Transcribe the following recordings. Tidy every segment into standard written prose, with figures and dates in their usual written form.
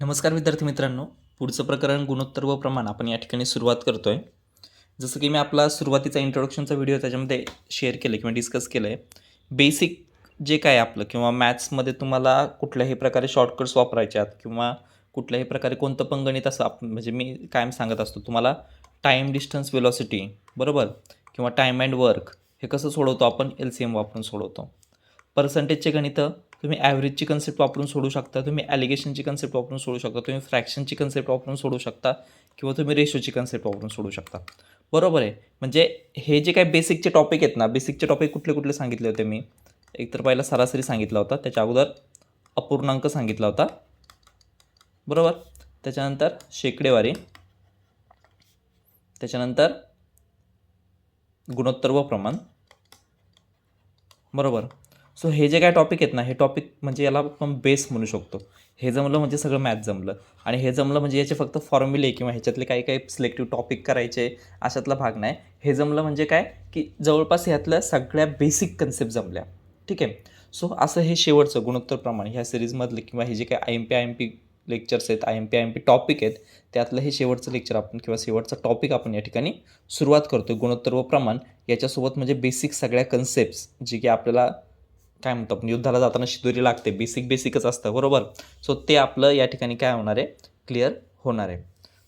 नमस्कार विद्यार्थी मित्रांनो. पुढचं प्रकरण गुणोत्तर व प्रमाण आपण या ठिकाणी सुरुवात करतो आहे. जसं की मी आपला सुरुवातीचा इंट्रोडक्शनचा व्हिडिओ त्याच्यामध्ये शेअर केलं किंवा डिस्कस केलं आहे. बेसिक जे काय आपलं किंवा मॅथ्समध्ये तुम्हाला कुठल्याही प्रकारे शॉर्टकट्स वापरायचे आहेत किंवा कुठल्याही प्रकारे कोणतं पण गणित असं आपण म्हणजे मी कायम सांगत असतो तुम्हाला टाईम डिस्टन्स वेलॉसिटी बरोबर किंवा टाईम अँड वर्क हे कसं सोडवतो आपण LCM वापरून सोडवतो. पर्सेंटेजचे गणितं तुम्ही ॲव्हरेजची कन्सेप्ट वापरून सोडू शकता, तुम्ही ॲलिगेशनची कन्सेप्ट वापरून सोडू शकता, तुम्ही फ्रॅक्शनची कन्सेप्ट वापरून सोडू शकता किंवा तुम्ही रेशोची कन्सेप्ट वापरून सोडू शकता. बरोबर आहे. म्हणजे हे जे काही बेसिकचे टॉपिक आहेत ना, बेसिकचे टॉपिक कुठले कुठले सांगितले होते मी? एकतर पहिला सरासरी सांगितला होता, त्याच्या अगोदर अपूर्णांक सांगितला होता बरोबर. त्याच्यानंतर शेकडेवारी, त्याच्यानंतर गुणोत्तर व प्रमाण बरोबर. सो हे जे काय टॉपिक आहेत ना, हे टॉपिक म्हणजे याला आपण बेस म्हणू शकतो. हे जमलं म्हणजे सगळं मॅथ जमलं आणि हे जमलं म्हणजे याचे फक्त फॉर्म्युले किंवा ह्याच्यातले काही काही सिलेक्टिव्ह टॉपिक करायचे अशातला भाग नाही. हे जमलं म्हणजे काय की जवळपास ह्यातल्या सगळ्या बेसिक कन्सेप्ट जमल्या. ठीक आहे. सो असं हे शेवटचं गुणोत्तर प्रमाण ह्या सिरीजमधले किंवा हे जे काही IMP लेक्चर्स आहेत, IMP टॉपिक आहेत, त्यातलं हे शेवटचं लेक्चर आपण किंवा शेवटचा टॉपिक आपण या ठिकाणी सुरुवात करतो. गुणोत्तर व प्रमाण याच्यासोबत म्हणजे बेसिक सगळ्या कन्सेप्ट्स जे की आपल्याला काय म्हणतो आपण युद्धाला जाताना शिदोरी लागते, बेसिकच असतं बरोबर. सो ते आपलं या ठिकाणी काय होणार आहे, क्लिअर होणार आहे.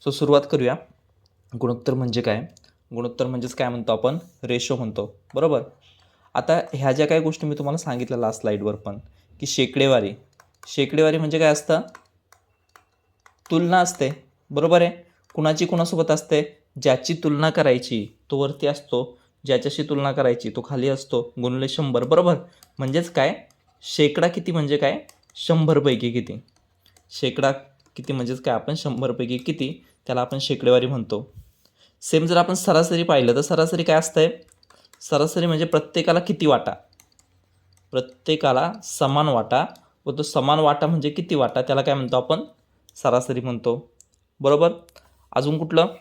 सो सुरुवात करूया. गुणोत्तर म्हणजे काय? गुणोत्तर म्हणजेच काय म्हणतो आपण, रेशो म्हणतो बरोबर. आता ह्या ज्या काही गोष्टी मी तुम्हाला सांगितल्या लास्ट स्लाईडवर पण की शेकडेवारी म्हणजे काय असतं, तुलना असते बरोबर आहे. कुणाची कुणासोबत असते, ज्याची तुलना करायची तो वरती असतो, ज्याच्याशी तुलना करायची तो खाली असतो, गुणिले 100 बरोबर. म्हणजेच काय, शेकडा किती म्हणजे काय, 100पैकी किती. शेकडा किती म्हणजेच काय, आपण 100पैकी किती, त्याला आपण शेकडेवारी म्हणतो. सेम जर आपण सरासरी पाहिलं तर सरासरी काय असतंय, सरासरी म्हणजे प्रत्येकाला किती वाटा, प्रत्येकाला समान वाटा व तो समान वाटा म्हणजे किती वाटा, त्याला काय म्हणतो आपण, सरासरी म्हणतो बरोबर. अजून कुठलं,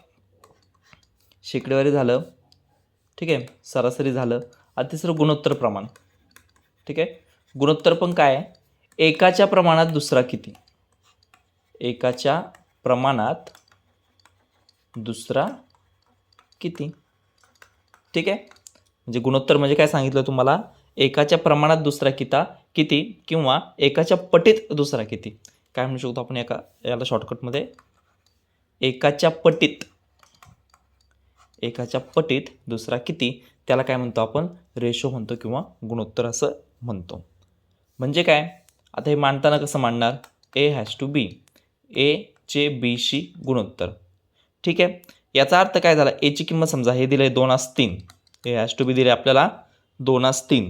शेकडेवारी झालं ठीक आहे, सरासरी झालं. आता तिसरं गुणोत्तर प्रमाण. ठीक आहे. गुणोत्तर पण काय, एकाच्या प्रमाणात दुसरा किती, एकाच्या प्रमाणात दुसरा किती. ठीक आहे. म्हणजे गुणोत्तर म्हणजे काय सांगितलं तुम्हाला, एकाच्या प्रमाणात दुसरा किती किंवा एकाच्या पटीत दुसरा किती. काय म्हणू शकतो आपण याला शॉर्टकटमध्ये, एकाच्या पटीत दुसरा किती, त्याला काय म्हणतो आपण, रेशो म्हणतो किंवा गुणोत्तर असं म्हणतो. म्हणजे काय, आता हे मांडताना कसं मांडणार, A∗B, A चे Bशी गुणोत्तर. ठीक आहे. याचा अर्थ काय झाला, एची किंमत समजा हे दिलं आहे 2/3, A∗B दिले आपल्याला 2/3,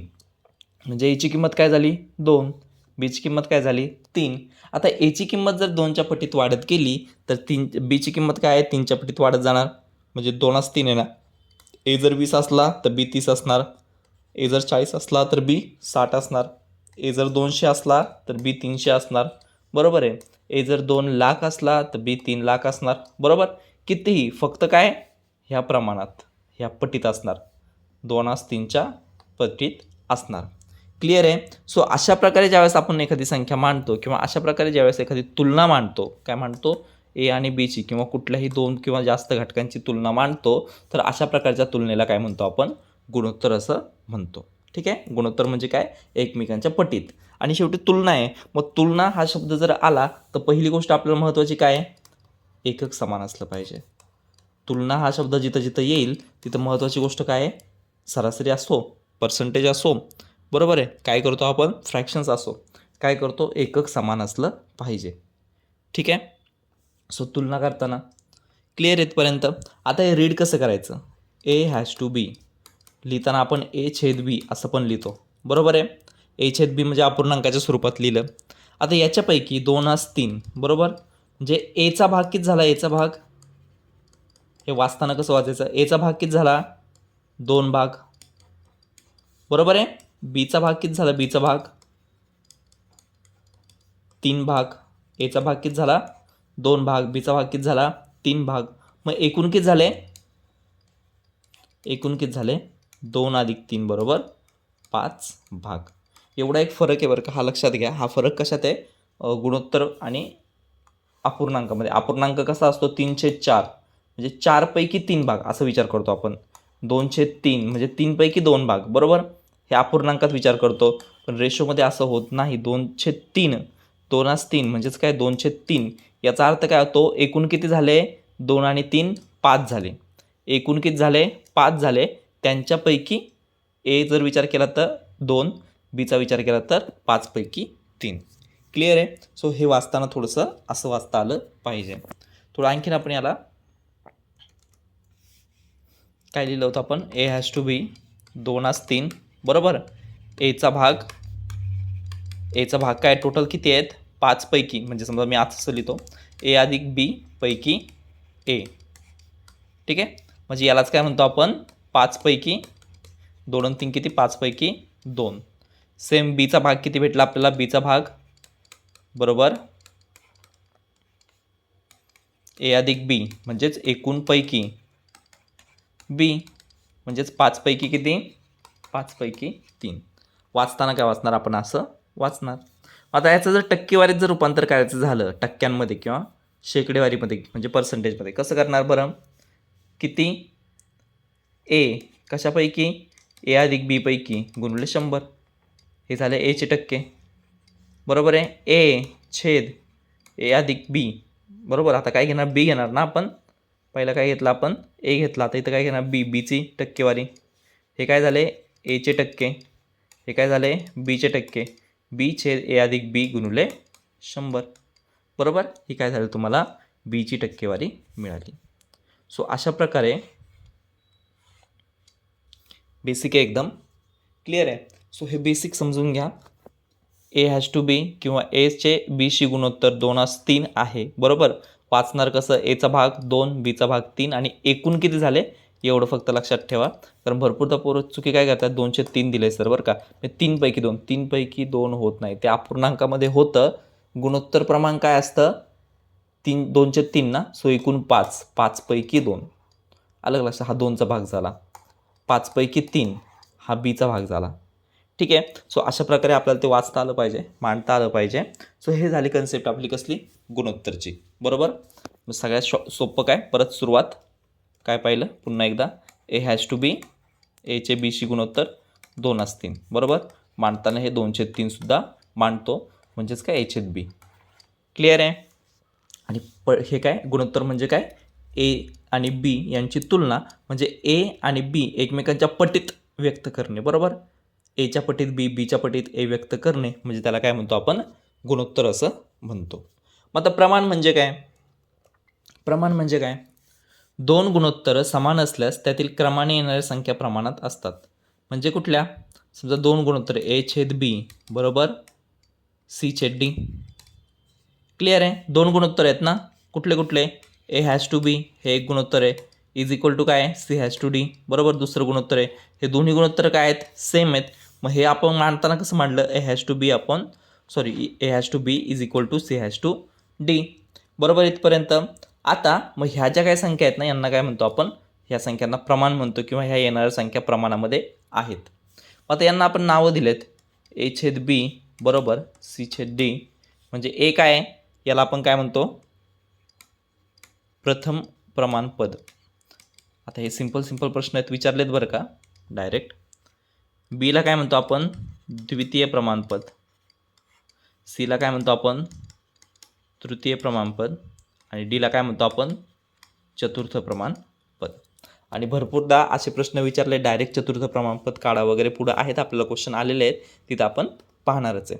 म्हणजे एची किंमत काय झाली 2, बीची किंमत काय झाली 3. आता एची किंमत जर 2च्या पटीत वाढत गेली तर बीची किंमत काय आहे, 3च्या पटीत वाढत जाणार, म्हणजे 2/3 आहे ना. ए जर 20 असला तर बी 30 असणार, ए जर 40 असला तर बी 60 असणार, ए जर 200 असला तर बी 300 असणार बरोबर आहे. ए जर 2 लाख असला तर बी 3 लाख असणार बरोबर. कितीही, फक्त काय, ह्या प्रमाणात, ह्या पटीत असणार, 2/3च्या पटीत असणार. क्लिअर आहे. सो अशा प्रकारे ज्यावेळेस आपण एखादी संख्या मांडतो किंवा अशा प्रकारे ज्यावेळेस एखादी तुलना मांडतो, काय मांडतो, ए आणि बीची किंवा कुठल्याही 2 किंवा जास्त घटकांची तुलना मांडतो, तर अशा प्रकारच्या तुलनेला काय म्हणतो आपण, गुणोत्तर असं म्हणतो. ठीक आहे. गुणोत्तर म्हणजे काय, एकमेकांच्या पटीत. आणि शेवटी तुलना आहे. मग तुलना हा शब्द जर आला तर पहिली गोष्ट आपल्याला महत्त्वाची काय आहे, एकक समान असलं पाहिजे. तुलना हा शब्द जिथं जिथं येईल तिथं महत्त्वाची गोष्ट काय आहे, सरासरी असो, पर्सेंटेज असो बरोबर आहे, काय करतो आपण, फ्रॅक्शन्स असो, काय करतो, एकक समान असलं पाहिजे. ठीक आहे. सो तुलना करताना क्लिअर येतपर्यंत. आता हे रीड कसं करायचं, A∗B लिहिताना आपण A/B असं पण लिहितो बरोबर आहे. A/B म्हणजे अपूर्णांकाच्या स्वरूपात लिहिलं. आता याच्यापैकी 2/3 बरोबर, म्हणजे एचा भाग किती झाला, एचा भाग, हे वाचताना कसं वाचायचं, एचा भाग किती झाला 2 भाग बरोबर आहे. बीचा भाग किती झाला, बीचा भाग 3 भाग, एचा भाग किती झाला 2 भाग, बीचा भाग किती झाला 3 भाग. मग एकूण किती झाले, एकूण किती झाले 2 + 3 बरोबर 5 भाग. एवढा एक फरक आहे बरं का, हा लक्षात घ्या. हा फरक कशात आहे, गुणोत्तर आणि अपूर्णांकामध्ये. अपूर्णांक कसा असतो 3/4 म्हणजे 4पैकी 3 भाग असा विचार करतो आपण. 2/3 म्हणजे 3पैकी 2 भाग बरोबर. हे अपूर्णांकात विचार करतो. पण रेशोमध्ये असं होत नाही. 2/3 2 म्हणजेच काय 2/3. याचा अर्थ काय होतो एकूण किती झाले 2 आणि 3 5 झाले. एकूण किती झाले 5 झाले. त्यांच्यापैकी ए जर विचार केला तर 2, बीचा विचार केला तर 5पैकी 3. क्लिअर आहे. सो हे वाचताना थोडंसं असं वाचता आलं पाहिजे. थोडं आणखीन आपण याला काय लिहिलं होतं आपण ए हॅज टू बी 2/3 बरोबर. एचा भाग काय टोटल किती आहेत 5पैकी म्हणजे समजा मी असं लिहितो ए अधिक बी पैकी ए. ठीक आहे. म्हणजे यालाच काय म्हणतो आपण 5पैकी 2 आणि 3 किती 5पैकी 2. सेम बीचा भाग किती भेटला आपल्याला बीचा भाग बरोबर ए अधिक बी म्हणजेच एकूण पैकी बी म्हणजेच 5पैकी किती 5पैकी 3. वाचताना काय वाचणार आपण असं वाचणार. आता याचं जर टक्केवारीत जर रूपांतर करायचं झालं टक्क्यांमध्ये किंवा शेकडेवारीमध्ये म्हणजे पर्सेंटेजमध्ये कसं करणार बरं. किती ए कशापैकी ए अधिक बी पैकी गुणिले 100 हे झाले एचे टक्के बरोबर आहे. ए छेद ए अधिक बी बरोबर. आता काय घेणार बी घेणार ना आपण. पहिला काय घेतला आपण ए घेतला. आता इथं काय घेणार बीची टक्केवारी. हे काय झाले एचे टक्के हे काय झाले बीचे टक्के बी छेद ए अधिक बी गुणिले 100 बरोबर. ही काय झालं तुम्हाला बीची टक्केवारी मिळाली. सो अशा प्रकारे बेसिक आहे एकदम क्लिअर आहे. सो हे बेसिक समजून घ्या. ए हॅज टू बी किंवा एचे बीशी गुणोत्तर 2/3 आहे बरोबर. वाचणार कसं एचा भाग 2 बीचा भाग 3 आणि एकूण किती झाले एवढं फक्त लक्षात ठेवा. कारण भरपूरदा पोरं चुकी काय करतात 2/3 दिले सर बरं का. 3पैकी 2 होत नाही. ते अपूर्णांकामध्ये होतं. गुणोत्तर प्रमाण काय असतं 2/3 ना. सो एकूण 5पैकी 2 अलग लक्षात. हा 2चा भाग झाला. 5पैकी 3 हा बीचा भाग झाला. ठीक आहे. सो अशा प्रकारे आपल्याला ते वाचता आलं पाहिजे मांडता आलं पाहिजे. सो हे झाली कन्सेप्ट आपली कसली गुणोत्तरची बरोबर. सगळ्यात सोपं काय परत सुरुवात काय पाहिलं पुन्हा एकदा ए हॅज टू बी एचे बीशी गुणोत्तर 2/3 बरोबर. मांडताना हे 2/3 सुद्धा मांडतो म्हणजेच काय एछेद बी. क्लिअर आहे. आणि हे काय गुणोत्तर म्हणजे काय ए आणि बी यांची तुलना म्हणजे ए आणि बी एकमेकांच्या पटीत व्यक्त करणे बरोबर. एच्या पटीत बी बीच्या पटीत ए व्यक्त करणे म्हणजे त्याला काय म्हणतो आपण गुणोत्तर असं म्हणतो. मग आता प्रमाण म्हणजे काय. प्रमाण म्हणजे काय 2 गुणोत्तर समान असल्यास त्यातील क्रमाने येणाऱ्या संख्या प्रमाणात असतात. म्हणजे कुठल्या समजा 2 गुणोत्तर ए छेद बी बरोबर सी छेद डी. क्लिअर आहे. 2 गुणोत्तर आहेत ना कुठले ए हॅज टू बी हे एक गुणोत्तर आहे इज इक्वल टू काय सी हॅज टू डी बरोबर दुसरं गुणोत्तर आहे. हे दोन्ही गुणोत्तर काय आहेत सेम आहेत. मग हे आपण मांडताना कसं मांडलं A has to B is equal to C has to D बरोबर इथपर्यंत. आता मग ह्या ज्या काही संख्या आहेत ना यांना काय म्हणतो आपण ह्या संख्यांना प्रमाण म्हणतो किंवा ह्या येणाऱ्या संख्या प्रमाणामध्ये आहेत. आता यांना आपण नावं दिलेत ए छेद बी बरोबर सी छेद डी म्हणजे ए काय आहे याला आपण काय म्हणतो प्रथम प्रमाणपद. आता हे सिंपल प्रश्न आहेत विचारलेत बरं का डायरेक्ट. बीला काय म्हणतो आपण द्वितीय प्रमाणपद. सीला काय म्हणतो आपण तृतीय प्रमाणपद आणि डीला काय म्हणतो आपण चतुर्थ प्रमाणपद. आणि भरपूरदा असे प्रश्न विचारले डायरेक्ट चतुर्थ प्रमाणपद काढा वगैरे पुढं आहेत आपल्याला क्वेश्चन आलेले आहेत तिथं आपण पाहणारच आहे.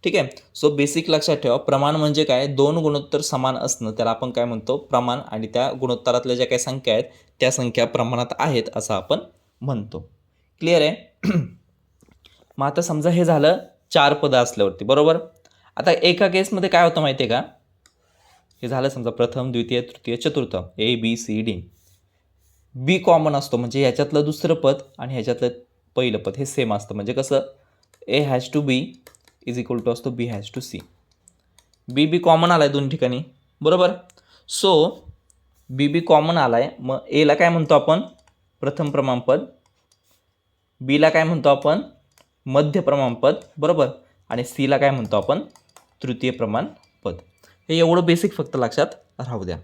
ठीक आहे. सो बेसिक लक्षात ठेवा प्रमाण म्हणजे काय 2 गुणोत्तर समान असणं त्याला आपण काय म्हणतो प्रमाण आणि त्या गुणोत्तरातल्या ज्या काही संख्या आहेत त्या संख्या प्रमाणात आहेत असं आपण म्हणतो. क्लिअर आहे. मग आता समजा हे झालं 4 पदं असल्यावरती बरोबर. आता एका केसमध्ये काय होतं माहिती आहे का हे झालं समजा प्रथम द्वितीय तृतीय चतुर्थ A B C D. B common असतो म्हणजे ह्याच्यातलं दुसरं पद आणि ह्याच्यातलं पहिलं पद हे सेम असतं. म्हणजे कसं A has to B is equal to असतो B has to C. B common आला आहे दोन ठिकाणी बरोबर. सो बी कॉमन आला आहे मग एला काय म्हणतो आपण प्रथम प्रमाणपद बीला काय म्हणतो आपण मध्य प्रमाणपद बरोबर आणि सीला काय म्हणतो आपण तृतीय प्रमाणपद. हे एवढं बेसिक फक्त लक्षात राहू द्या.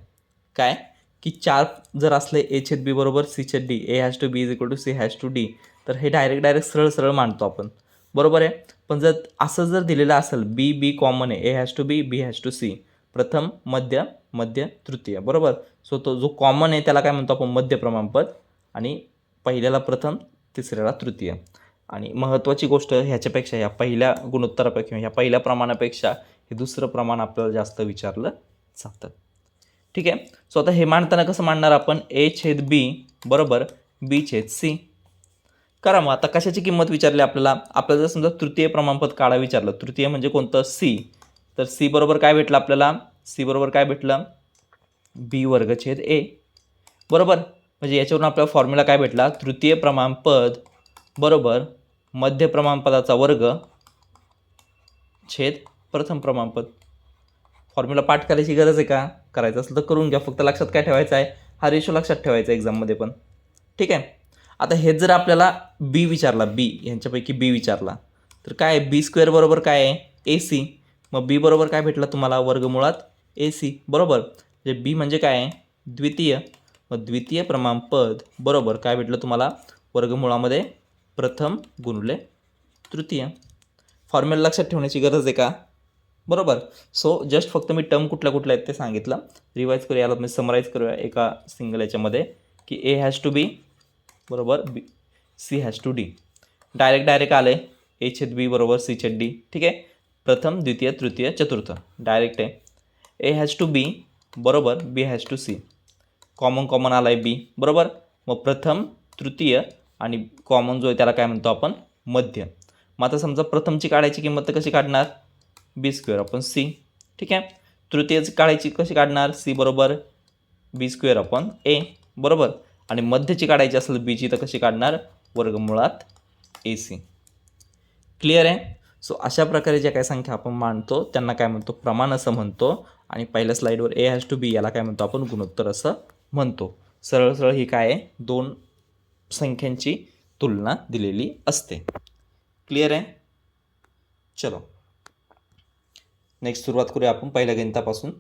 काय की 4 जर असले A/B बरोबर C/D, A∗B = C∗D, तर हे डायरेक्ट सरळ मांडतो आपण, बरोबर आहे. पण जर असं जर दिलेलं असेल B कॉमन आहे, A∗B, B∗C, प्रथम मध्य तृतीय, बरोबर. सो तो जो कॉमन आहे त्याला काय म्हणतो आपण, मध्य प्रमाणपद, आणि पहिल्याला प्रथम, तिसऱ्याला तृतीय. आणि महत्त्वाची गोष्ट ह्याच्यापेक्षा, या पहिल्या गुणोत्तरापेक्षा, ह्या पहिल्या प्रमाणापेक्षा हे दुसरं प्रमाण आपल्याला जास्त विचारलं जातं. ठीक आहे. सो आता हे मांडताना कसं मांडणार आपण, A/B बरोबर B/C. करा मग. आता कशाची किंमत विचारली आपल्याला जर समजा तृतीय प्रमाणपद काढा विचारलं, तृतीय म्हणजे कोणतं, C. तर C बरोबर काय भेटलं आपल्याला, C बरोबर काय भेटलं, B²A, बरोबर. म्हणजे याच्यावरून आपल्याला फॉर्म्युला काय भेटला, तृतीय प्रमाणपद बरोबर मध्य प्रमाणपदाचा वर्ग छेद प्रथम प्रमाणपद. फॉर्म्युला पाठ करायची गरज आहे का, करायचं असेल तर करून घ्या, फक्त लक्षात काय ठेवायचं आहे, हा रेशो लक्षात ठेवायचा एक्झाममध्ये पण. ठीक आहे. आता हे जर आपल्याला बी विचारला, बी ह्यांच्यापैकी बी विचारला, तर काय आहे, B² बरोबर काय आहे, AC. मग बी बरोबर काय भेटलं तुम्हाला, वर्गमुळात AC, बरोबर. म्हणजे बी म्हणजे काय आहे, द्वितीय. मग द्वितीय प्रमाणपद बरोबर काय भेटलं तुम्हाला, वर्गमुळामध्ये प्रथम गुणिले तृतीय. फॉर्म्युला लक्षात ठेवण्याची गरज आहे का, बरोबर. सो जस्ट फक्त मी टर्म कुठल्या आहेत ते सांगितलं. रिवाईज करूया, याला मी समराईज करूया एका सिंगल याच्यामध्ये, की A∗B बरोबर C∗D. डायरेक्ट आले, A/B बरोबर C/D. ठीक आहे. प्रथम, द्वितीय, तृतीय, चतुर्थ डायरेक्ट आहे. A∗B बरोबर B∗C. कॉमन आला आहे B, बरोबर. मग प्रथम, तृतीय आणि कॉमन जो आहे त्याला काय म्हणतो आपण, मध्य. मग आता समजा प्रथमची काढायची किंमत तर कशी काढणार, B² अपॉन C. ठीक आहे. तृतीयची काढायची कशी काढणार, C बरोबर B² अपॉन A, बरोबर. आणि मध्यची काढायची असेल बीची तर कशी काढणार, वर्गमुळात AC. क्लिअर आहे. सो अशा प्रकारे ज्या काही संख्या आपण मांडतो त्यांना काय म्हणतो, प्रमाण असं म्हणतो. आणि पहिल्या स्लाईडवर A∗B याला काय म्हणतो आपण, गुणोत्तर असं म्हणतो. सरळ ही काय आहे, दोन संख्यांची तुलना दिलेली असते. क्लिअर आहे. चलो नेक्स्ट सुरुवात करूया आपण पहिल्या गणितापासून.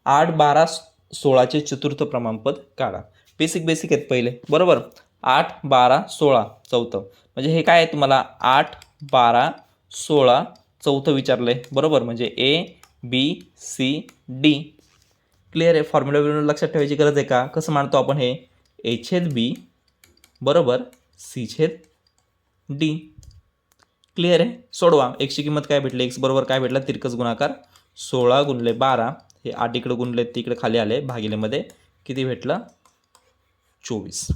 8, 12, 16चे चतुर्थ प्रमाणपद काढा. बेसिक आहेत पहिले, बरोबर. 8, 12, 16 चौथं, म्हणजे हे काय आहे तुम्हाला, 8, 12, 16 चौथं विचारलं आहे, बरोबर. म्हणजे A∗B∗C∗D. क्लिअर आहे. फॉर्म्युला लक्षात ठेवायची गरज आहे का, कसं मांडतो आपण हे, A∗B बरोबर C∗D. क्लिअर आहे. सोडवा. एक्सची किंमत काय भेटली, एक्स बरोबर काय भेटला, तिरकस गुणाकार 16 गुणिले 12, हे 8 इकडे गुणले तिकडे खाली आले, भागिलेमध्ये किती भेटलं, 24.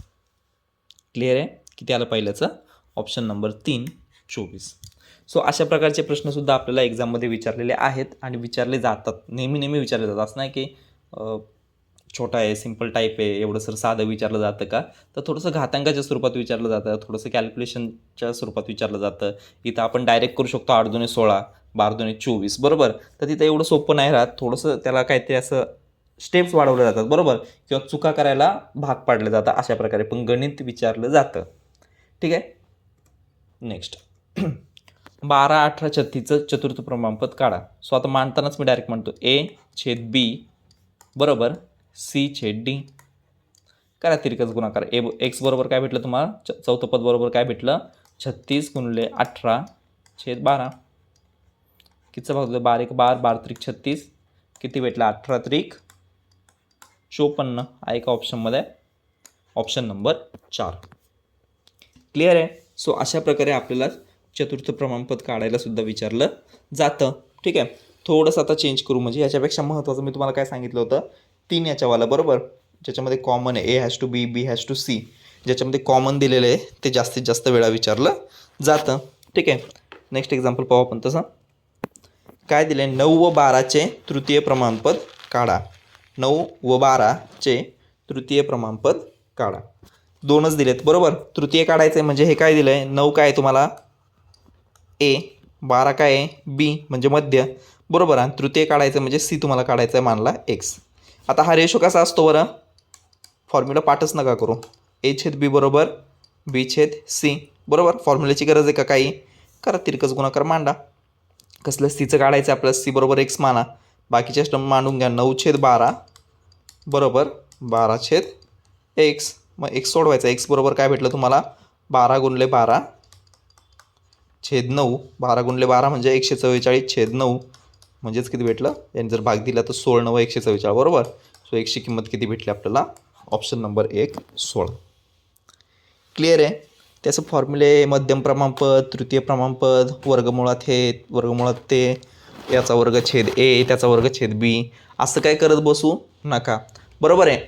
क्लिअर आहे. किती आलं पहिल्याचं, ऑप्शन नंबर 3 24. सो अशा प्रकारचे प्रश्नसुद्धा आपल्याला एक्झाममध्ये विचारलेले आहेत आणि विचारले जातात, नेहमी विचारले जातात. असं नाही की छोटा आहे, सिम्पल टाईप आहे, एवढं सर साधं विचारलं जातं का, तर थोडंसं घातांकाच्या स्वरूपात विचारलं जातं, थोडंसं कॅल्क्युलेशनच्या स्वरूपात विचारलं जातं. इथं आपण डायरेक्ट करू शकतो 8 दुणे 16, 12 दुणे 24, बरोबर. तर तिथं एवढं सोपं नाही राहत, थोडंसं त्याला काहीतरी असं स्टेप्स वाढवले जातात, बरोबर, किंवा चुका करायला भाग पाडले जातात, अशा प्रकारे पण गणित विचारलं जातं. ठीक आहे. नेक्स्ट 12, 18, 36चं चतुर्थ प्रमाणपद काढा. सो आता मांडतानाच मी डायरेक्ट म्हणतो A∗B बरोबर C∗D. करा तिरकस गुणाकार. एक्स बरोबर काय भेटलं तुम्हाला, चौथं पद बरोबर काय भेटलं, 36 गुणिले 18/12. कितीचा भाग 12 1 12, 12 त्रिक 36, किती भेटलं, 18 त्रिक 54 आहे का ऑप्शनमध्ये, ऑप्शन नंबर 4. क्लिअर आहे. सो अशा प्रकारे आपल्याला चतुर्थ प्रमाणपद काढायला सुद्धा विचारलं जातं. ठीक आहे. थोडंसं आता चेंज करू, म्हणजे याच्यापेक्षा महत्त्वाचं मी तुम्हाला काय सांगितलं होतं, 3 याच्यावाला, बरोबर, ज्याच्यामध्ये कॉमन आहे A∗B B∗C, ज्याच्यामध्ये कॉमन दिलेलं आहे ते जास्तीत जास्त वेळा विचारलं जातं. ठीक आहे. नेक्स्ट एक्झाम्पल पाहू आपण. तसं काय दिले, 9 व 12चे तृतीय प्रमाणपद काढा. 9 व 12चे तृतीय प्रमाणपद काढा. दोनच दिलेत, बरोबर. तृतीय काढायचं आहे म्हणजे हे काय दिलं आहे, 9 काय आहे तुम्हाला A, 12 काय आहे B म्हणजे मध्य, बरोबर. आणि तृतीय काढायचं म्हणजे C तुम्हाला काढायचं आहे मानला X. आता हा रेशो कसा असतो बरं, फॉर्म्युला पाठच नका करू, A∗B बरोबर B∗C, बरोबर. फॉर्म्युल्याची गरज आहे का काही, करा तिरकस गुणाकार मांडा. कसलं Cचं काढायचं आपल्याला, C बरोबर X माना, बाकीचे टर्म मांडून घ्या. 9/12 बरोबर 12/x. मग x सोडवायचा. x बरोबर काय भेटलं तुम्हाला 12 × 12/9. 12 × 12 म्हणजे 144/9 म्हणजेच किती भेटलं. यांनी जर भाग दिला तर 16 × 9 144 बरोबर. सो एक्सची किंमत किती भेटली आपल्याला ऑप्शन नंबर 1 16. क्लिअर आहे. त्याचं फॉर्म्युले मध्यम प्रमाणपद, तृतीय प्रमाणपद, वर्गमुळात हे वर्गमुळात ते, याचा वर्ग छेद ए त्याचा वर्ग छेद बी, असं काय करत बसू नका. बरोबर आहे.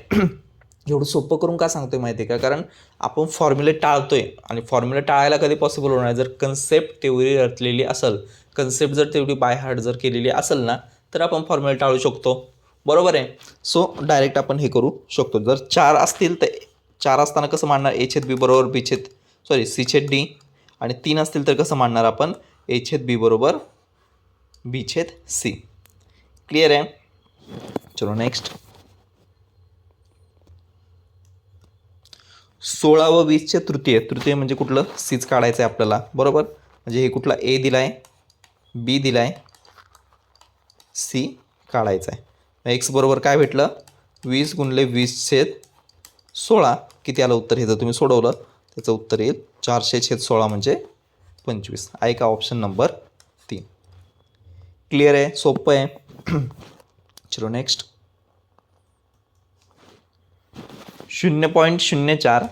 एवढं सोपं करून का सांगतोय माहिती आहे का, कारण आपण फॉर्म्युले टाळतोय आणि फॉर्म्युले टाळायला कधी पॉसिबल होणार जर कन्सेप्ट तेवढी रचलेली असेल, कन्सेप्ट जर तेवढी बाय हार्ट जर केलेली असेल ना तर आपण फॉर्म्युले टाळू शकतो. बरोबर आहे. सो डायरेक्ट आपण हे करू शकतो. जर 4 असतील तर 4 असताना कसं मांडणार a/b बरोबर c/d, आणि 3 असतील तर कसं मांडणार आपण a/b बरोबर b/c. क्लिअर आहे. चलो नेक्स्ट. 16 व 20चे तृतीय म्हणजे कुठलं सीच काढायचं आहे आपल्याला. बरोबर. म्हणजे हे कुठला ए दिला आहे, बी दिला आहे, सी काढायचं आहे. एक्स बरोबर काय भेटलं 20 × 20/16. किती आलं उत्तर. हे जर तुम्ही सोडवलं त्याचं उत्तर येईल 400/16 म्हणजे 25. आहे का ऑप्शन नंबर 3. क्लिअर आहे. सोपं आहे. चलो नेक्स्ट. 0.04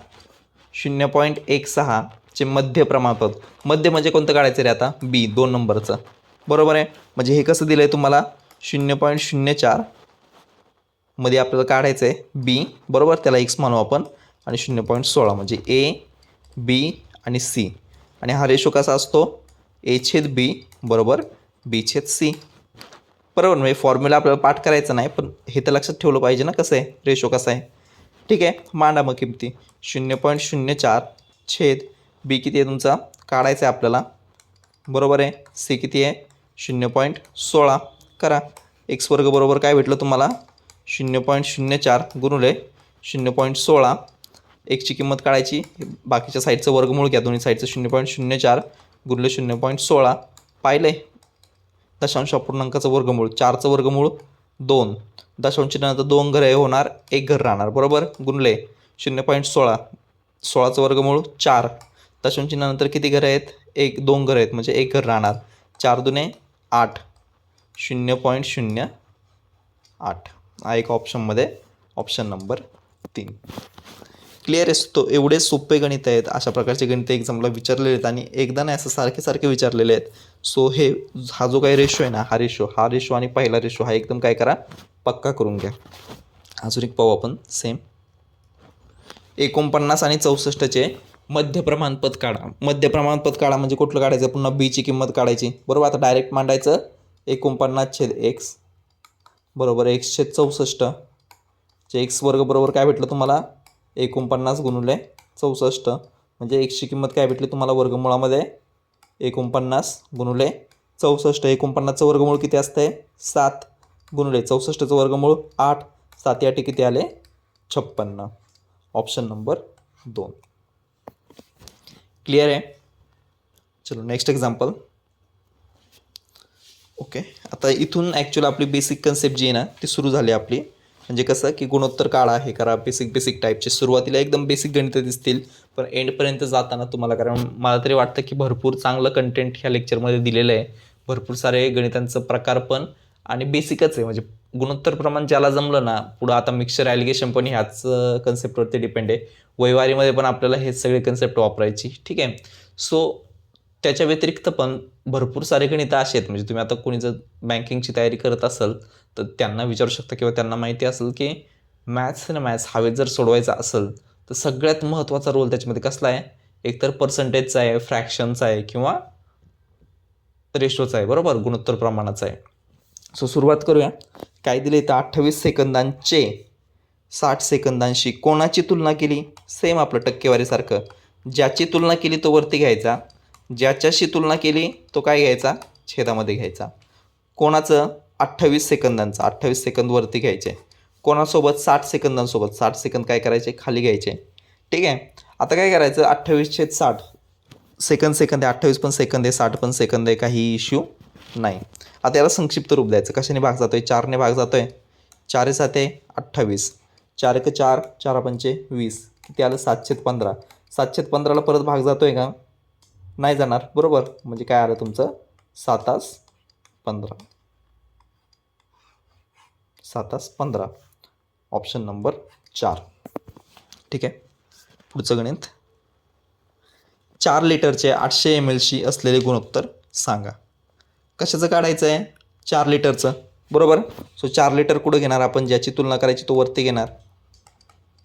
0.16 चे मध्य प्रमाणपद. मध्य म्हणजे कोणतं काढायचं रे आता बी 2 नंबरचं. बरोबर आहे. म्हणजे हे कसं दिलं आहे तुम्हाला 0.04 मध्ये आपल्याला काढायचं आहे बी बरोबर, त्याला एक्स म्हणू आपण, आणि 0.16 म्हणजे ए बी आणि सी, आणि हा रेशो कसा असतो a/b बरोबर b/c. बरोबर. म्हणजे फॉर्म्युला आपल्याला पाठ करायचं नाही, पण हे तर लक्षात ठेवलं पाहिजे ना कसं आहे रेशो कसा आहे. ठीक आहे. मांडा मग किमती. 0.04 छेद बी किती आहे तुमचा काढायचा आहे आपल्याला. बरोबर आहे. सी किती आहे 0.16 करा. एक्स वर्ग बरोबर काय भेटलं तुम्हाला 0.04 गुणुले 0.16. एक्सची किंमत काढायची. बाकीच्या साईडचं वर्गमूळ घ्या. दोन्ही साईडचं 0.04 गुणले 0.16. पाहिलं आहे. दशांश अपूर्णांकाचं वर्गमूळ 4चं वर्गमूळ 2. दशांशानंतर 2 घरं होणार, 1 घर राहणार बरोबर. गुणले 0.16. 16चं वर्गमूळ 4. दशांशानंतर किती घरं आहेत 2 घरं आहेत म्हणजे 1 घर राहणार. 4 दुने 8 0.08 हा एक ऑप्शनमध्ये ऑप्शन नंबर 3. क्लिअर आहे. तो एवढे सोपे गणित आहेत. अशा प्रकारचे गणित एक्झामला विचारलेले आहेत आणि एकदा नाही असं सारखे विचारलेले आहेत. सो हा जो काही रेशो आहे ना हा रेशो आणि पहिला रेशो हा एकदम काय करा पक्का करून घ्या. अजून एक पाहू आपण सेम. 49 आणि 64चे मध्य प्रमाणपद काढा. मध्य प्रमाणपद काढा म्हणजे कुठलं काढायचं पुन्हा बीची किंमत काढायची. बरोबर. आता डायरेक्ट मांडायचं 49/x बरोबर x/64 चे एक्स वर्ग बरोबर काय भेटलं तुम्हाला 49 गुणिले 64 म्हणजे एक्सची किंमत काय भेटली तुम्हाला वर्गमुळामध्ये 49 गुणिले 64. 49चं वर्गमूळ किती असतंय 7 गुणिले 64चं वर्गमूळ 8. 7 8 किती आले 56. Option number 2. क्लिअर आहे. चलो नेक्स्ट एक्झाम्पल. ओके. आता इथून ॲक्च्युअली आपली बेसिक कन्सेप्ट जी आहे ना ती सुरू झाली आपली. म्हणजे कसं की गुणोत्तर काढा हे करा बेसिक टाईपचे. सुरुवातीला एकदम बेसिक गणित दिसतील पण एंडपर्यंत जाताना तुम्हाला, कारण मला तरी वाटतं की भरपूर चांगलं कंटेंट ह्या लेक्चरमध्ये दिलेलं आहे. भरपूर सारे गणितांचं प्रकार पण आणि बेसिकच आहे. म्हणजे गुणोत्तर प्रमाण ज्याला जमलं ना पुढं आता मिक्सचर ॲलिगेशन पण ह्याच कन्सेप्टवरती डिपेंड आहे. वैवारीमध्ये पण आपल्याला हे सगळे कन्सेप्ट वापरायची. ठीक आहे. सो त्याच्या व्यतिरिक्त पण भरपूर सारे गणितं असे आहेत. म्हणजे तुम्ही आता कोणी जर बँकिंगची तयारी करत असाल तर त्यांना विचारू शकता किंवा त्यांना माहिती असेल की मॅथ्स हवेत जर सोडवायचा असेल तर सगळ्यात महत्त्वाचा रोल त्याच्यामध्ये कसला आहे, एकतर पर्सेंटेजचा आहे, फ्रॅक्शनचा आहे किंवा रेशोचा आहे. बरोबर. गुणोत्तर प्रमाणाचा आहे. सो सुरुवात करूया. काय दिले तर 28 सेकंदांचे 60 सेकंदांशी कोणाची तुलना केली. सेम आपलं टक्केवारीसारखं. ज्याची तुलना केली तो वरती घ्यायचा, ज्याच्याशी तुलना केली तो काय घ्यायचा छेदामध्ये घ्यायचा. कोणाचं 28 सेकंदांचं 28 सेकंद वरती घ्यायचे. कोणासोबत 60 सेकंदांसोबत 60 सेकंद काय करायचे खाली घ्यायचे. ठीक आहे. आता काय करायचं 28/60 सेकंद आहे. 28 पण सेकंद आहे 60 पण सेकंद आहे, काही इश्यू नाही. आता याला संक्षिप्त रूप द्यायचं. कशाने भाग जातो आहे? 4ने भाग जातो आहे. 4 7 28, 4 1 4, 4 5 20, किती आलं? 715. 715ला परत भाग जातो आहे का? नाही जाणार, बरोबर. म्हणजे काय आलं तुमचं? 7×15. 7×15 ऑप्शन नंबर 4. ठीक आहे. पुढचं गणित. 4 लिटरचे 800 ml असलेले गुणोत्तर सांगा. कशाचं काढायचं आहे? 4 लिटरचं, बरोबर. सो 4 लिटर कुठं घेणार आपण? ज्याची तुलना करायची तो वरती घेणार.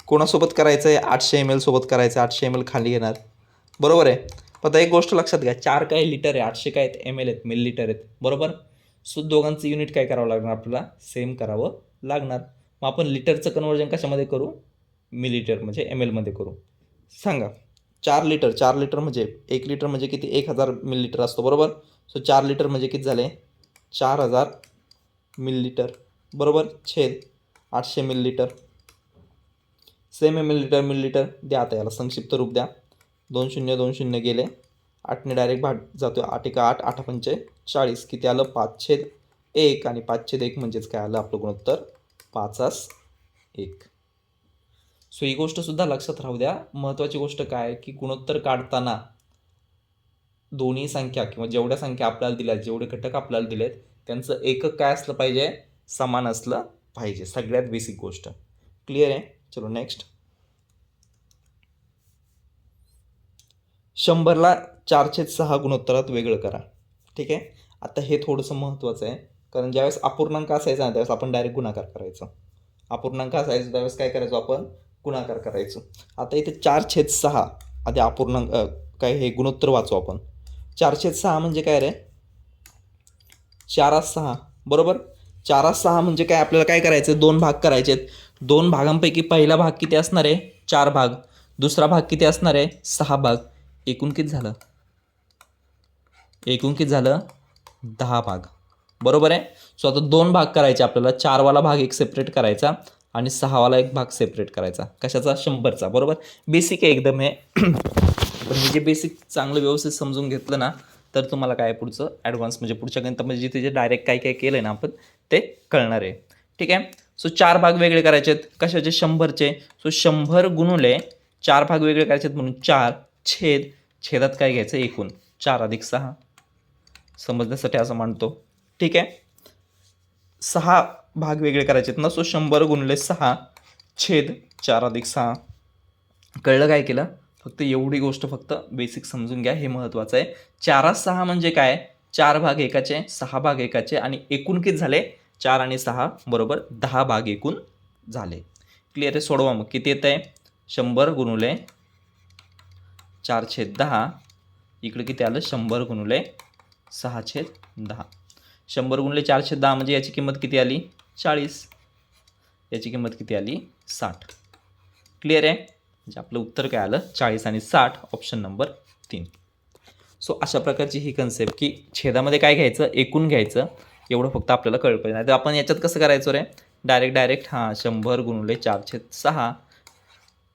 कोणासोबत करायचं आहे? 800 ml सोबत करायचं आहे. 800 ml खाली घेणार, बरोबर आहे. आता एक गोष्ट लक्षात घ्या, 4 काय लिटर आहे, 800 काय आहेत? ml आहेत, मिलीलिटर आहेत, बरोबर. सो दोघांचं युनिट काय करावं लागणार? आपल्याला सेम करावं लागणार. मग आपण लिटरचं कन्वर्जन कशामध्ये करू? मिलीलिटर म्हणजे ml मध्ये करू. सांगा. 4 लिटर म्हणजे 1 लिटर म्हणजे किती? 1000 मिलीलिटर असतो, बरोबर. सो 4 लिटर म्हणजे किती झाले? 4000 मिलीलिटर, बरोबर. छेद 800 मिलीलिटर. सेम मिलीलिटर द्या. आता याला संक्षिप्त रूप द्या. 2 0 2 0 गेले. 8ने डायरेक्ट भाग जातो. 8 1 8, 8 5 40, किती आलं? 5/1. आणि 5/1 म्हणजेच काय आलं आपलं गुणोत्तर? 5/1. सो ही गोष्ट सुद्धा लक्षात राहू द्या. महत्त्वाची गोष्ट काय की गुणोत्तर काढताना दोन्ही संख्या किंवा जेवढ्या संख्या आपल्याला दिल्यात, जेवढे घटक आपल्याला दिलेत, त्यांचं एकक काय असलं पाहिजे? समान असलं पाहिजे. सगळ्यात बेसिक गोष्ट. क्लिअर आहे? चलो नेक्स्ट. 100ला 4/6 गुणोत्तरात वेगळं करा. ठीक आहे. आता हे थोडंसं महत्त्वाचं आहे, कारण ज्यावेळेस अपूर्णांक असायचा ना त्यावेळेस आपण डायरेक्ट गुणाकार करायचो. अपूर्णांक असायचं त्यावेळेस काय करायचो आपण? गुणाकार करायचो. आता इथे 4/6 आधी अपूर्णांक काय हे गुणोत्तर वाचू आपण. 4/6 म्हणजे काय रे? 4/6, बरोबर. 4/6 म्हणजे काय? आपल्याला काय करायचं? 2 भाग करायचे आहेत. 2 भागांपैकी पहिला भाग किती असणार आहे? 4 भाग. दुसरा भाग किती असणार आहे? 6 भाग. एकूण किती झालं? 10 भाग, बरोबर आहे. सो आता 2 भाग करायचे आपल्याला. 4वाला भाग एक सेपरेट करायचा आणि 6वाला एक भाग सेपरेट करायचा. कशाचा? 100चा, बरोबर. बेसिक आहे एकदम हे. पण हे जे बेसिक चांगलं व्यवस्थित समजून घेतलं ना तर तुम्हाला काय पुढचं ॲडव्हान्स म्हणजे पुढच्या गणितामध्ये जिथे जे डायरेक्ट काय काय केलं ना आपण ते कळणार आहे. ठीक आहे. सो 4 भाग वेगळे करायचे आहेत. कशाचे? 100चे. सो 100 गुणुले 4 भाग वेगळे करायचे आहेत म्हणून 4 छेदात काय घ्यायचं? एकूण. 4 + 6 समजण्यासाठी असं मानतो. ठीक आहे. 6 भाग वेगळे करायचे आहेत ना. सो 100 गुणिले 6 छेद 4 + 6. कळलं काय केलं? फक्त एवढी गोष्ट फक्त बेसिक समजून घ्या, हे महत्त्वाचं आहे. 4/6 म्हणजे काय? 4 भाग एकाचे, 6 भाग एकाचे आणि एकूण किती झाले? 4 आणि 6 बरोबर 10 भाग एकूण झाले. क्लिअर आहे? सोडवा मग. किती येत आहे? 100 गुणुले 4/10. इकडे किती आलं? 100 गुणुले 6/10. 100 गुणिले 4/10 म्हणजे याची किंमत किती आली? 40. याची किंमत किती आली? 60. क्लिअर आहे? म्हणजे आपलं उत्तर काय आलं? 40 आणि 60 ऑप्शन नंबर 3. सो अशा प्रकारची ही कन्सेप्ट की छेदामध्ये काय घ्यायचं? एकूण घ्यायचं. एवढं फक्त आपल्याला कळलं पाहिजे. नाही तर आपण याच्यात कसं करायचो रे? डायरेक्ट 100 गुणिले 4/6.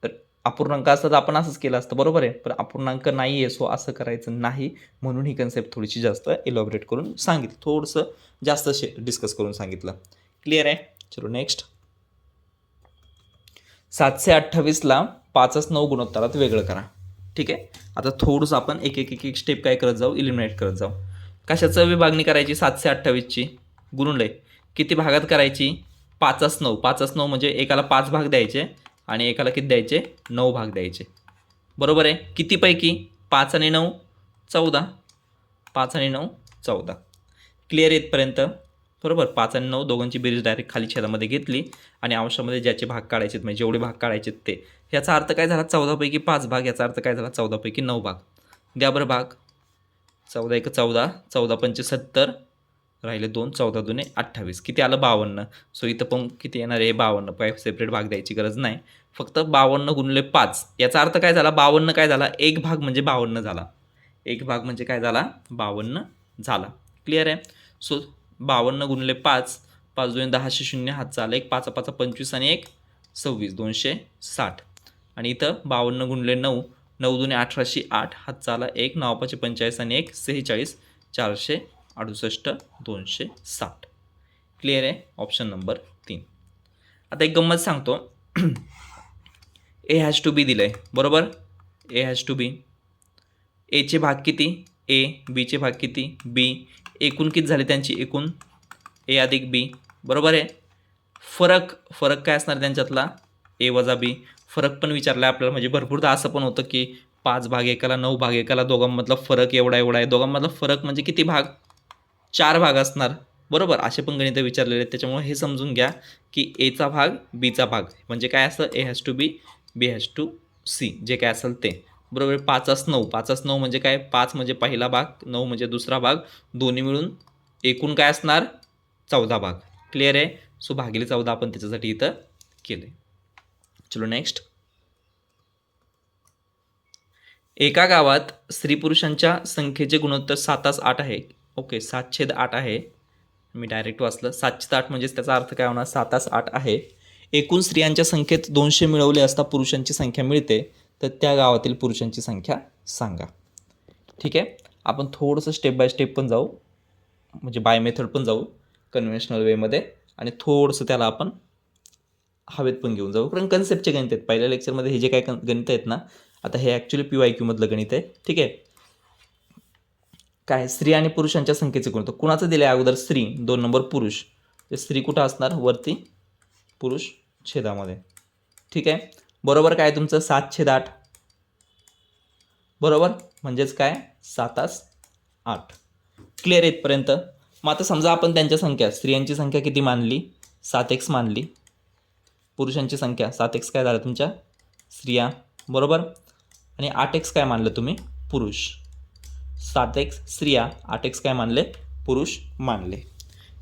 तर अपूर्णांक असतं तर आपण असंच केलं असतं, बरोबर आहे. पण अपूर्णांक नाही आहे, सो असं करायचं नाही. म्हणून ही कन्सेप्ट थोडीशी जास्त इलॉबरेट करून सांगितली, थोडंसं जास्त डिस्कस करून सांगितलं. क्लिअर आहे? चलो नेक्स्ट. 728ला 5/9 गुणोत्तरात वेगळं करा. ठीक आहे. आता थोडंसं आपण एक स्टेप काय करत जाऊ? इलिमिनेट करत जाऊ. कशाचं विभागणी करायची? 728ची गुणुले किती भागात करायची? 5/9. 5/9 म्हणजे एकाला 5 भाग द्यायचे आणि एकाला किती द्यायचे? 9 भाग द्यायचे, बरोबर आहे. कितीपैकी? 5 आणि 9 14. 5 आणि 9 14. क्लिअर येतपर्यंत? बरोबर. 5 आणि 9 दोघांची बेरीज डायरेक्ट खाली छेदामध्ये घेतली आणि अंशामध्ये ज्याचे भाग काढायचे म्हणजे जेवढे भाग काढायचे ते. याचा अर्थ काय झाला? 14पैकी 5 भाग. याचा अर्थ काय झाला? 14पैकी 9 भाग. द्या बरं भाग. 14 1 14, 14 5 70, राहिले 2, 14 2 28. किती आलं? 52. सो इथं पण किती येणार आहे? 52. काय सेपरेट भाग द्यायची गरज नाही. फक्त 52 गुणिले 5. याचा अर्थ काय झाला? 52 काय झाला? एक भाग म्हणजे 52 झाला. एक भाग म्हणजे काय झाला? 52 झाला. क्लिअर आहे? सो 52 गुणिले 5, 5 2 10 0 हातचा आला 1, 5 5 25 आणि 1 26, 260. आणि इथं 52 गुणिले 9, 9 2 18 8 हातचा आला 1, 9 5 45 आणि 1 46, 68,260. क्लिअर आहे. Option number 3. आता एक गंमत सांगतो. ए हॅज टू बी दिलं आहे, बरोबर. ए हॅज टू बी. एचे भाग किती? ए. बीचे भाग किती? बी. एकूण किती झाले त्यांची? एकूण ए अधिक बी, बरोबर आहे. फरक काय असणार त्यांच्यातला? ए वजा बी. फरक पण विचारला आहे आपल्याला. म्हणजे भरपूरदा असं पण होतं की 5 भाग एकाला, 9 भाग एकाला, दोघांमधला फरक एवढा आहे. दोघांमधला फरक म्हणजे किती भाग? 4 भाग असणार, बरोबर. असे पण गणितं विचारलेले आहेत. त्याच्यामुळे हे समजून घ्या की एचा भाग बीचा भाग म्हणजे काय असतं? A has to B, B has to C, जे काय असेल ते, बरोबर. 5/9 म्हणजे काय? 5 म्हणजे पहिला भाग, 9 म्हणजे दुसरा भाग, दोन्ही मिळून एकूण काय असणार? 14 भाग. क्लिअर आहे. सो भागिले 14 आपण त्याच्यासाठी इथं केले. चलो नेक्स्ट. एका गावात स्त्री पुरुषांच्या संख्येचे गुणोत्तर 7:8 आहे. ओके, 7/8 आहे. मी डायरेक्ट वाचलं. 7/8 म्हणजेच त्याचा अर्थ काय होणार? 7:8 आहे. एकूण स्त्रियांच्या संख्येत 200 मिळवले असता पुरुषांची संख्या मिळते, तर त्या गावातील पुरुषांची संख्या सांगा. ठीक आहे. आपण थोडंसं स्टेप बाय स्टेप पण जाऊ, म्हणजे बाय मेथड पण जाऊ कन्व्हेन्शनल वेमध्ये, आणि थोडंसं त्याला आपण हवेत पण घेऊन जाऊ. कारण कन्सेप्टचे गणित आहेत. पहिल्या लेक्चरमध्ये हे जे काय गणित आहेत ना, आता हे ॲक्च्युली PYQ मधलं गणित आहे. ठीक आहे. काय? स्त्री आणि पुरुषांच्या संख्येचे गुणोत्तर. कुणाचं दिलं आहे? अगोदर स्त्री, 2 नंबर पुरुष. ते स्त्री कुठं असणार? वरती, पुरुष छेदामध्ये. ठीक आहे. बरोबर. काय तुमचं? 7/8, बरोबर. म्हणजेच काय? 7/8. क्लिअर आहे इथपर्यंत. मग आता समजा आपण त्यांच्या संख्या, स्त्रियांची संख्या किती मानली? 7x मानली. पुरुषांची संख्या 7x काय झालं तुमच्या? स्त्रिया, बरोबर. आणि 8x काय मानलं तुम्ही? पुरुष. 7x स्त्रिया, 8x काय मानले? पुरुष मानले.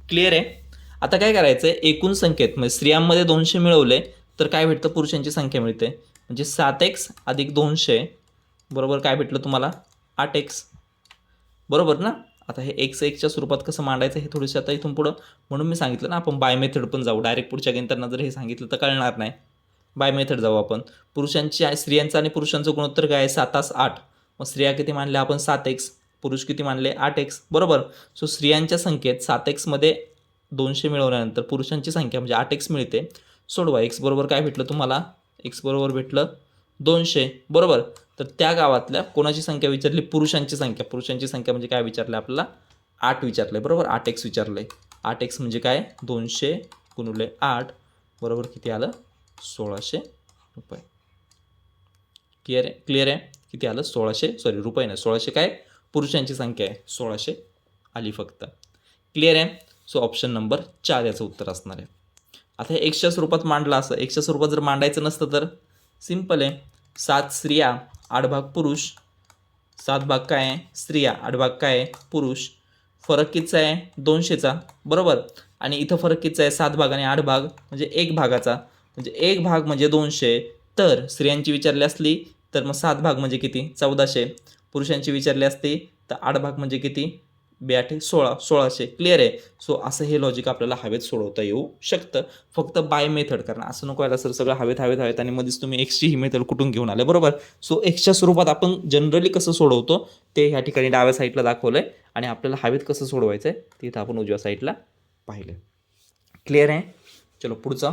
क्लिअर आहे. आता काय करायचं आहे? एकूण संख्येत म्हणजे स्त्रियांमध्ये 200 मिळवले तर काय भेटतं? पुरुषांची संख्या मिळते. म्हणजे 7x अधिक 200 बरोबर काय भेटलं तुम्हाला? 8x, बरोबर ना. आता हे x स्वरूपात कसं मांडायचं हे थोडंसं आता इथून पुढं, म्हणून मी सांगितलं ना आपण बाय मेथड पण जाऊ. डायरेक्ट पुढच्या गणितांना जर हे सांगितलं तर कळणार नाही. बाय मेथड जाऊ आपण. स्त्रियांचं आणि पुरुषांचं गुणोत्तर काय आहे? 7/8. मग स्त्रिया किती मानल्या आपण? 7x. पुरुष किती मानले? 8x, बरोबर. सो स्त्रियांच्या संख्येत 7x मध्ये 200 मिळवल्यानंतर पुरुषांची संख्या म्हणजे 8x मिळते. सोडवा. x बरोबर काय भेटलं तुम्हाला? x बरोबर भेटलं 200, बरोबर. तर त्या गावातल्या कोणाची संख्या विचारली? पुरुषांची संख्या. पुरुषांची संख्या म्हणजे काय विचारलं आपल्याला? 8 विचारलं आहे, बरोबर. 8x विचारलं आहे. 8x म्हणजे काय? 200 गुणिले 8 बरोबर किती आलं? 1600 रुपये. क्लिअर आहे. किती आलं? 1600 रुपये नाही, 1600 काय? पुरुषांची संख्या आहे, 1600 आली फक्त. क्लिअर आहे. सो ऑप्शन नंबर 4 याचं उत्तर असणार आहे. आता हे एक्सच्या स्वरूपात मांडलं असं. एक्सच्या स्वरूपात जर मांडायचं नसतं तर सिम्पल आहे. 7 स्त्रिया, 8 भाग पुरुष. 7 भाग काय आहे? स्त्रिया, 8 भाग काय आहे? पुरुष. फरक कितीचा आहे? 200चा, बरोबर. आणि इथं फरक कितीचा आहे? 7 भाग आणि 8 भाग म्हणजे 1 भागाचा. म्हणजे 1 भाग म्हणजे 200. तर स्त्रियांची विचारली असली तर मग 7 भाग म्हणजे किती? 1400. पुरुषांची विचारली असती तर 8 भाग म्हणजे किती? 8 1600. क्लिअर आहे. सो असं हे लॉजिक आपल्याला हवेत सोडवता येऊ शकतं, फक्त बाय मेथड. कारण असं नको व्हायला सर सगळं हवेत आणि मध्येच तुम्ही एक्सची ही मेथड कुठून घेऊन आले, बरोबर. सो एक्सच्या स्वरूपात आपण जनरली कसं सोडवतो ते ह्या ठिकाणी डाव्या साईडला दाखवलं आहे, आणि आपल्याला हवेत कसं सोडवायचं आहे ते इथं आपण उजव्या साईडला पाहिलं. क्लिअर आहे. चलो पुढचं.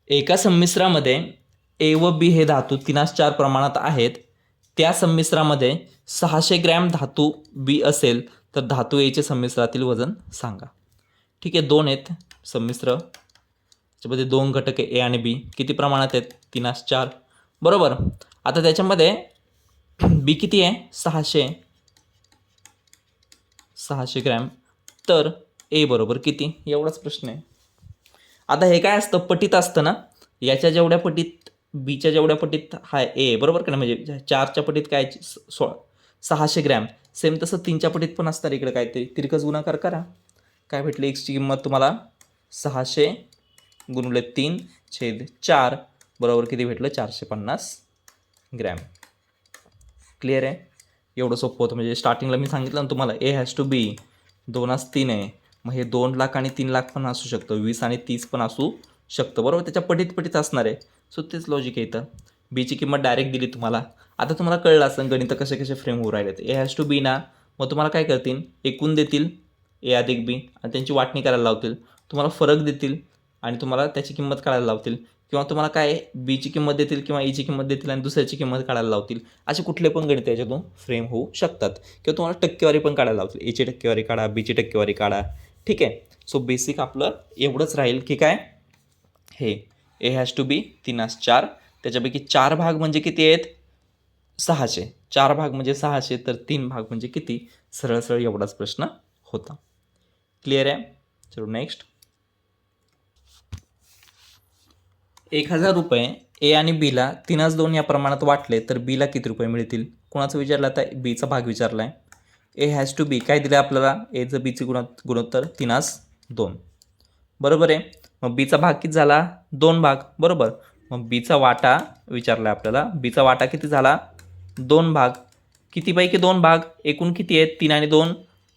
एका संमिश्रामध्ये ए व बी हे धातू 3:4 प्रमाणात आहेत. त्या संमिश्रामध्ये 600 ग्रॅम धातू बी असेल तर धातू एचे संमिश्रातील वजन सांगा. ठीक आहे. 2 आहेत संमिश्र, त्याच्यामध्ये 2 घटक आहे ए आणि बी. किती प्रमाणात आहेत? 3:4, बरोबर. आता त्याच्यामध्ये बी किती आहे? 600 ग्रॅम. तर ए बरोबर किती? एवढाच प्रश्न आहे. आता हे काय असतं? पटीत असतं ना. याच्या जेवढ्या पटीत बीच्या जेवढ्या पटीत हा ए, बरोबर का नाही. म्हणजे 4च्या पटीत काय? 600 ग्रॅम. सेम तसं 3च्या पटीत पण असणार. इकडे काहीतरी तिरकस गुणाकार करा. काय भेटलं? एक्सची किंमत तुम्हाला 600 गुणिले 3/4 बरोबर किती भेटलं? 450 ग्रॅम. क्लिअर आहे. एवढं सोपं होतं. म्हणजे स्टार्टिंगला मी सांगितलं ना तुम्हाला ए हॅज टू बी 2/3 आहे. मग हे 2 लाख आणि 3 लाख पण असू शकतं, 20 आणि 30 पण असू शकतं, बरोबर. त्याच्या पटीत असणार आहे. सो तेच लॉजिक आहे इथं. बीची किंमत डायरेक्ट दिली तुम्हाला. आता तुम्हाला कळलं असं गणितं कसे कसे फ्रेम होऊ राहिलेत. ए हॅज टू बी ना, मग तुम्हाला काय करतील, एकूण देतील ए अधिक बी आणि त्यांची वाटणी करायला लावतील. तुम्हाला फरक देतील आणि तुम्हाला त्याची किंमत काढायला लावतील. किंवा तुम्हाला काय बीची किंमत देतील किंवा ईची किंमत देतील आणि दुसऱ्याची किंमत काढायला लावतील. असे कुठले पण गणित याच्यातून फ्रेम होऊ शकतात. किंवा तुम्हाला टक्केवारी पण काढायला लावतील. एची टक्केवारी काढा, बीची टक्केवारी काढा. ठीक आहे. सो बेसिक आपलं एवढंच राहील की काय, हे ए हॅज टू बी 3×4, त्याच्यापैकी 4 भाग म्हणजे किती आहेत, 600. 4 भाग म्हणजे 600, तर 3 भाग म्हणजे किती, सरळ सरळ एवढाच प्रश्न होता. क्लिअर आहे. चलो नेक्स्ट. 1000 रुपये ए आणि बीला 3:2 या प्रमाणात वाटले तर बीला किती रुपये मिळतील. कोणाचं विचारलं, आता बीचा भाग विचारला आहे. ए हॅज टू बी काय दिलं आपल्याला, एचं बीचे गुणोत्तर 3:2 बरोबर आहे. मग बीचा भाग किती झाला, 2 भाग बरोबर. मग बीचा वाटा विचारला आहे आपल्याला. बीचा वाटा किती झाला, 2 भाग. कितीपैकी 2 भाग, एकूण किती आहेत 3 आणि 2,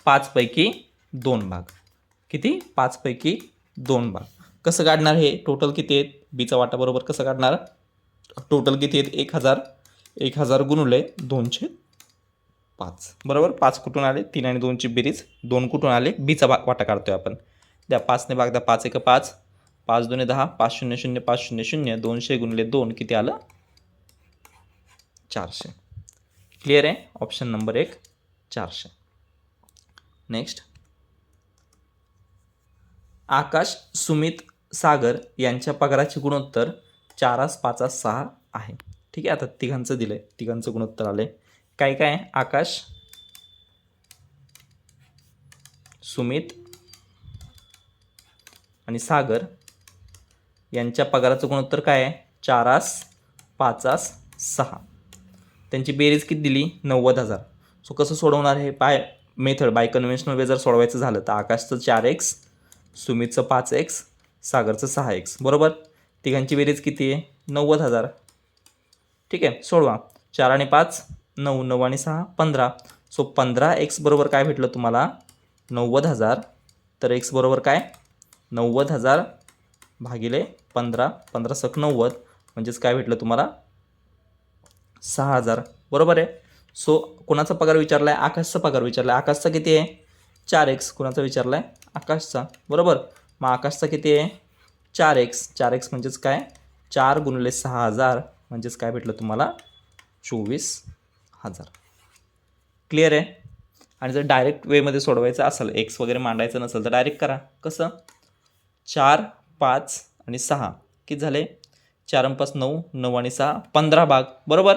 5 पैकी 2 भाग. किती, 5 पैकी 2 भाग. कसं काढणार हे, टोटल किती आहेत, बीचा वाटा बरोबर कसं काढणार, टोटल किती आहेत 1000. 1000 गुणुले 2/5 बरोबर. 5 कुठून आले, 3 आणि 2ची बेरीज 2 कुठून आले, बीचा वाटा काढतोय आपण. द्या 5ने भाग द्या, 5 × 5, 5 × 2 = 10, 5 0 0 5 0 0, 200 गुणिले 2 किती आलं, 400. क्लिअर आहे. Option number 1 400. नेक्स्ट. आकाश, सुमित, सागर यांच्या पगाराचे गुणोत्तर 4:5:6 आहे. ठीक आहे. आता तिघांचं दिलंय, तिघांचं गुणोत्तर आले. काय काय, आकाश, सुमित आणि सागर यांच्या पगाराचं गुणोत्तर काय आहे, 4:5:6. त्यांची बेरीज किती दिली, 90,000. सो कसं सोडवणार हे, मेथड बाय कन्व्हेन्शनल वे जर सोडवायचं झालं तर आकाशचं 4x, सुमितचं 5x, सागरचं 6x बरोबर. तिघांची बेरीज किती आहे, 90,000. ठीक आहे. सोडवा. 4 आणि 5 9, 9 आणि 6 15. सो 15x बरोबर काय भेटलं तुम्हाला, 90,000. तर x बरोबर काय, 90,000 भागिले 15, 15 × 90 म्हणजेच काय भेटलं तुम्हाला, 6,000 बरोबर आहे. सो कोणाचा पगार विचारला आहे, आकाशचा पगार विचारला आहे. आकाशचा किती आहे, 4x. कोणाचा विचारला आहे, आकाशचा बरोबर. मग आकाशचा किती आहे, 4x. 4x म्हणजेच काय, 4 गुणिले 6,000 म्हणजेच काय भेटलं तुम्हाला, 24,000. क्लिअर आहे. आणि जर डायरेक्ट वेमध्ये सोडवायचं असेल, एक्स वगैरे मांडायचं नसेल तर डायरेक्ट करा. कसं, 4, 5 आणि 6 किती झाले, 4 आणि 5 9, 9 आणि 6 15 भाग बरोबर.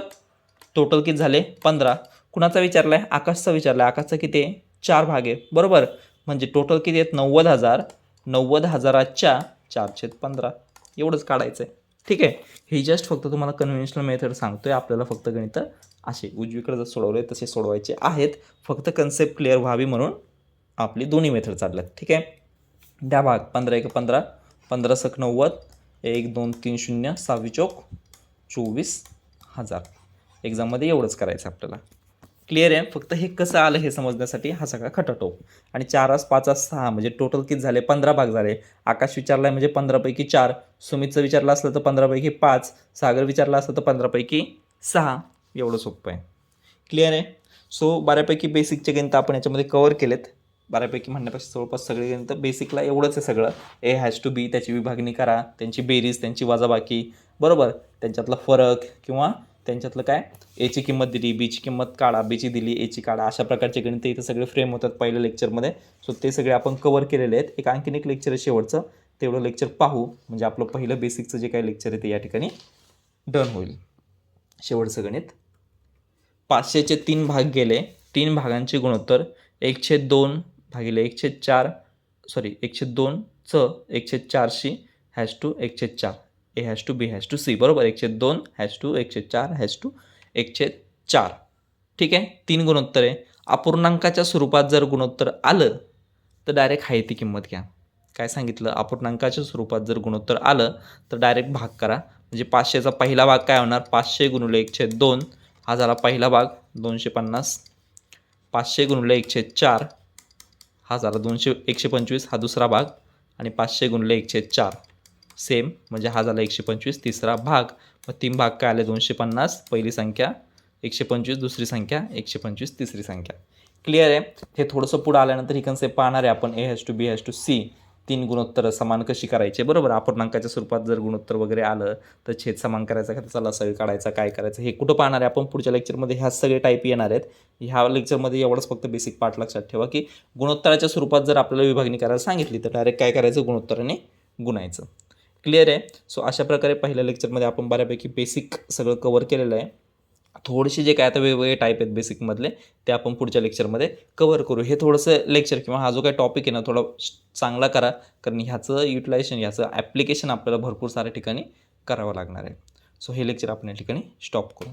टोटल किती झाले, 15. कुणाचा विचारला आहे, आकाशचा विचारला आहे. आकाशचा किती आहे, 4 भाग आहे बरोबर. म्हणजे टोटल किती आहेत, 90,000. 90,000च्या 4/15 एवढंच काढायचं आहे. ठीक आहे. हे जस्ट फक्त तुम्हाला कन्व्हेन्शनल मेथड सांगतोय. आपल्याला फक्त गणितं असे उजवीकडे जर सोडवले तसे सोडवायचे आहेत. फक्त कन्सेप्ट क्लिअर व्हावी म्हणून आपली दोन्ही मेथड चालल्यात. ठीक आहे. द्या भाग. 15 × 15, 15 × 90, 1 2 3 0, 6 चौक 24,000. एक्झाममध्ये एवढंच करायचं आपल्याला. क्लिअर आहे. फक्त हे कसं आलं हे समजण्यासाठी हा सगळा खटाटोप. आणि 4:5:6 म्हणजे टोटल किती झाले, 15 भाग झाले. आकाश विचारला आहे म्हणजे 15 पैकी 4, सुमितचं विचारलं असलं तर 15 पैकी 5, सागर विचारला असलं तर 15 पैकी 6. एवढं सोपं आहे. क्लिअर आहे. सो बऱ्यापैकी बेसिकचे गणितं आपण याच्यामध्ये कवर केलेत. बऱ्यापैकी म्हणण्यापेक्षा जवळपास सगळे गणितं बेसिकला एवढंच आहे सगळं. ए हॅज टू बी, त्याची विभागणी करा, त्यांची बेरीज, त्यांची वजाबाकी बरोबर, त्यांच्यातला फरक किंवा त्यांच्यातलं काय, एची किंमत दिली, बीची किंमत काढा, बीची दिली, एची काढा. अशा प्रकारचे गणितं इथं सगळे फ्रेम होतात पहिल्या लेक्चरमध्ये. सो ते सगळे आपण कवर केलेले आहेत. एक आणखीन एक लेक्चर आहे शेवटचं, तेवढं लेक्चर पाहू म्हणजे आपलं पहिलं बेसिकचं जे काही लेक्चर आहे ते या ठिकाणी डन होईल. शेवटचं गणित. 500चे 3 भाग गेले. 3 भागांचे गुणोत्तर 1/2 भागिले 1/4 1/2चं 1/4 is to 1/4. A is to B is to C बरोबर. 1/2 हॅश टू 1/4 हॅश टू 1/4. ठीक आहे. 3 गुणोत्तर आहे. अपूर्णांकाच्या स्वरूपात जर गुणोत्तर आलं तर डायरेक्ट आहे ती किंमत घ्या. काय सांगितलं, अपूर्णांकाच्या स्वरूपात जर गुणोत्तर आलं तर डायरेक्ट भाग करा. म्हणजे 500चा पहिला भाग काय होणार, 500 गुणिले 1/2 हा झाला पहिला भाग 250. 500 गुणिले 1/4 हा झाला 125 हा दुसरा भाग. आणि 500 गुणिले 1/4 सेम, म्हणजे हा झाला 125 तिसरा भाग. मग 3 भाग काय आले 250, पहिली संख्या 125 दुसरी संख्या 125 तिसरी संख्या. क्लिअर आहे. हे थोडंसं पुढं आल्यानंतर ही कन्सेप्ट पाहणार आहे आपण A/B/C 3 गुणोत्तर समान कशी करायचे. बरोबर, अपूर्णांकाच्या स्वरूपात जर गुणोत्तर वगैरे आलं तर छेद समान करायचा का त्याचा लसावी काढायचा, काय करायचं हे कुठं पाहणार आहे आपण पुढच्या लेक्चरमध्ये. ह्या सगळे टाईप येणार आहेत. ह्या लेक्चरमध्ये एवढंच फक्त बेसिक पार्ट लक्षात ठेवा की गुणोत्तराच्या स्वरूपात जर आपल्याला विभागणी करायला सांगितली तर डायरेक्ट काय करायचं, गुणोत्तराने गुणायचं. क्लिअर आहे. सो अशा प्रकारे पहिल्या लेक्चरमध्ये आपण बऱ्यापैकी बेसिक सगळं कव्हर केलेलं आहे. थोडेसे जे काय आता वेगवेगळे टाईप आहेत बेसिकमधले ते आपण पुढच्या लेक्चरमध्ये कव्हर करू. हे थोडंसं लेक्चर किंवा हा जो काही टॉपिक आहे ना थोडा चांगला करा, कारण ह्याचं युटिलायझेशन ह्याचं ॲप्लिकेशन आपल्याला भरपूर साऱ्या ठिकाणी करावं लागणार आहे. सो हे लेक्चर आपण या ठिकाणी स्टॉप करू.